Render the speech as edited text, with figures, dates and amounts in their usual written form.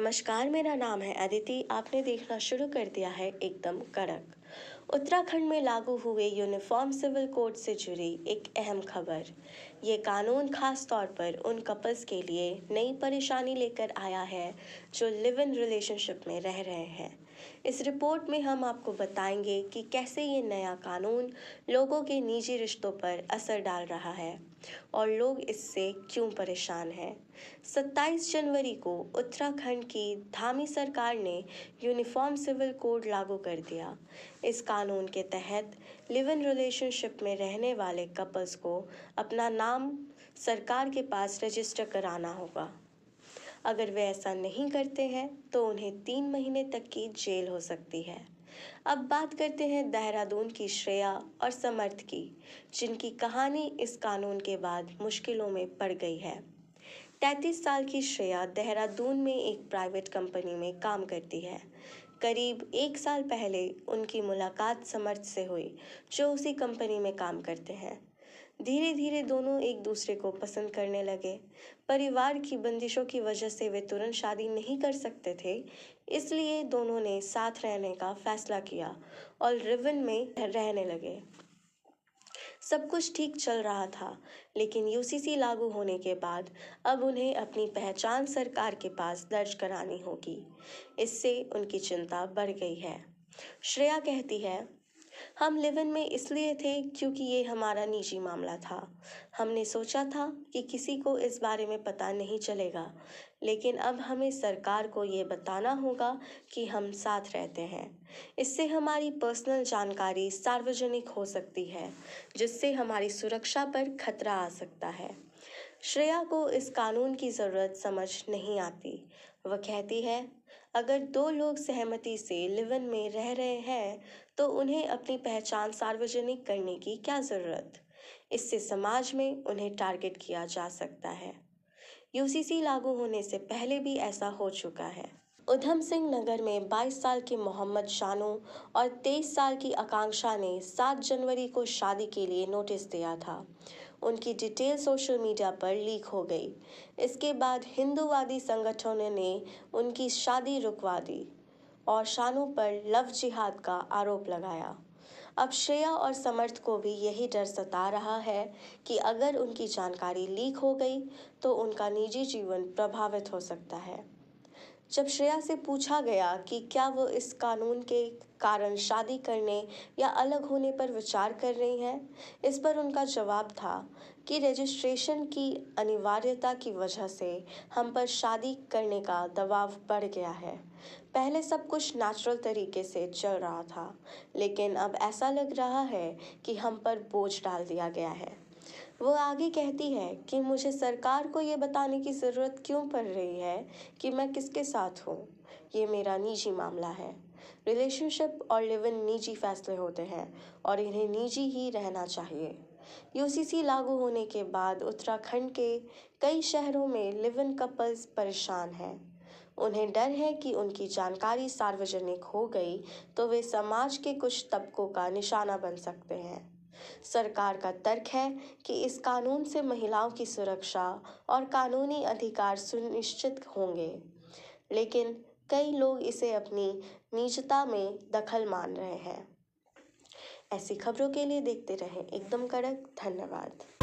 नमस्कार, मेरा नाम है अदिति। आपने देखना शुरू कर दिया है एकदम कड़क। उत्तराखंड में लागू हुए यूनिफॉर्म सिविल कोड से जुड़ी एक अहम खबर। ये कानून खास तौर पर उन कपल्स के लिए नई परेशानी लेकर आया है जो लिव इन रिलेशनशिप में रह रहे हैं। इस रिपोर्ट में हम आपको बताएंगे कि कैसे ये नया कानून लोगों के निजी रिश्तों पर असर डाल रहा है और लोग इससे क्यों परेशान हैं। 27 जनवरी को उत्तराखंड की धामी सरकार ने यूनिफॉर्म सिविल कोड लागू कर दिया। इस कानून के तहत लिव इन रिलेशनशिप में रहने वाले कपल्स को अपना नाम सरकार के पास रजिस्टर कराना होगा। अगर वे ऐसा नहीं करते हैं तो उन्हें 3 महीने तक की जेल हो सकती है। अब बात करते हैं देहरादून की श्रेया और समर्थ की, जिनकी कहानी इस कानून के बाद मुश्किलों में पड़ गई है। 33 साल की श्रेया देहरादून में एक प्राइवेट कंपनी में काम करती है। करीब 1 साल पहले उनकी मुलाकात समर्थ से हुई, जो उसी कंपनी में काम करते हैं। धीरे धीरे दोनों एक दूसरे को पसंद करने लगे। परिवार की बंदिशों की वजह से वे तुरंत शादी नहीं कर सकते थे, इसलिए दोनों ने साथ रहने का फैसला किया और लिव-इन में रहने लगे। सब कुछ ठीक चल रहा था, लेकिन यूसीसी लागू होने के बाद अब उन्हें अपनी पहचान सरकार के पास दर्ज करानी होगी। इससे उनकी चिंता बढ़ गई है। श्रेया कहती है, हम लिव इन में इसलिए थे क्योंकि ये हमारा निजी मामला था। हमने सोचा था कि किसी को इस बारे में पता नहीं चलेगा, लेकिन अब हमें सरकार को ये बताना होगा कि हम साथ रहते हैं। इससे हमारी पर्सनल जानकारी सार्वजनिक हो सकती है, जिससे हमारी सुरक्षा पर खतरा आ सकता है। श्रेया को इस कानून की ज़रूरत समझ नहीं आती। वह कहती है, अगर 2 लोग सहमति से लिव इन में रह रहे हैं तो उन्हें अपनी पहचान सार्वजनिक करने की क्या ज़रूरत। इससे समाज में उन्हें टारगेट किया जा सकता है। यूसीसी लागू होने से पहले भी ऐसा हो चुका है। उधम सिंह नगर में 22 साल के मोहम्मद शानू और 23 साल की आकांक्षा ने 7 जनवरी को शादी के लिए नोटिस दिया था। उनकी डिटेल सोशल मीडिया पर लीक हो गई। इसके बाद हिंदूवादी संगठनों ने उनकी शादी रुकवा दी और शानू पर लव जिहाद का आरोप लगाया। अब श्रेया और समर्थ को भी यही डर सता रहा है कि अगर उनकी जानकारी लीक हो गई तो उनका निजी जीवन प्रभावित हो सकता है। जब श्रेया से पूछा गया कि क्या वो इस कानून के कारण शादी करने या अलग होने पर विचार कर रही हैं, इस पर उनका जवाब था कि रजिस्ट्रेशन की अनिवार्यता की वजह से हम पर शादी करने का दबाव बढ़ गया है। पहले सब कुछ नेचुरल तरीके से चल रहा था, लेकिन अब ऐसा लग रहा है कि हम पर बोझ डाल दिया गया है। वो आगे कहती है कि मुझे सरकार को ये बताने की ज़रूरत क्यों पड़ रही है कि मैं किसके साथ हूँ। ये मेरा निजी मामला है। रिलेशनशिप और लिव इन निजी फैसले होते हैं और इन्हें निजी ही रहना चाहिए। यूसीसी लागू होने के बाद उत्तराखंड के कई शहरों में लिव इन कपल्स परेशान हैं। उन्हें डर है कि उनकी जानकारी सार्वजनिक हो गई तो वे समाज के कुछ तबकों का निशाना बन सकते हैं। सरकार का तर्क है कि इस कानून से महिलाओं की सुरक्षा और कानूनी अधिकार सुनिश्चित होंगे, लेकिन कई लोग इसे अपनी निजता में दखल मान रहे हैं। ऐसी खबरों के लिए देखते रहें एकदम कड़क। धन्यवाद।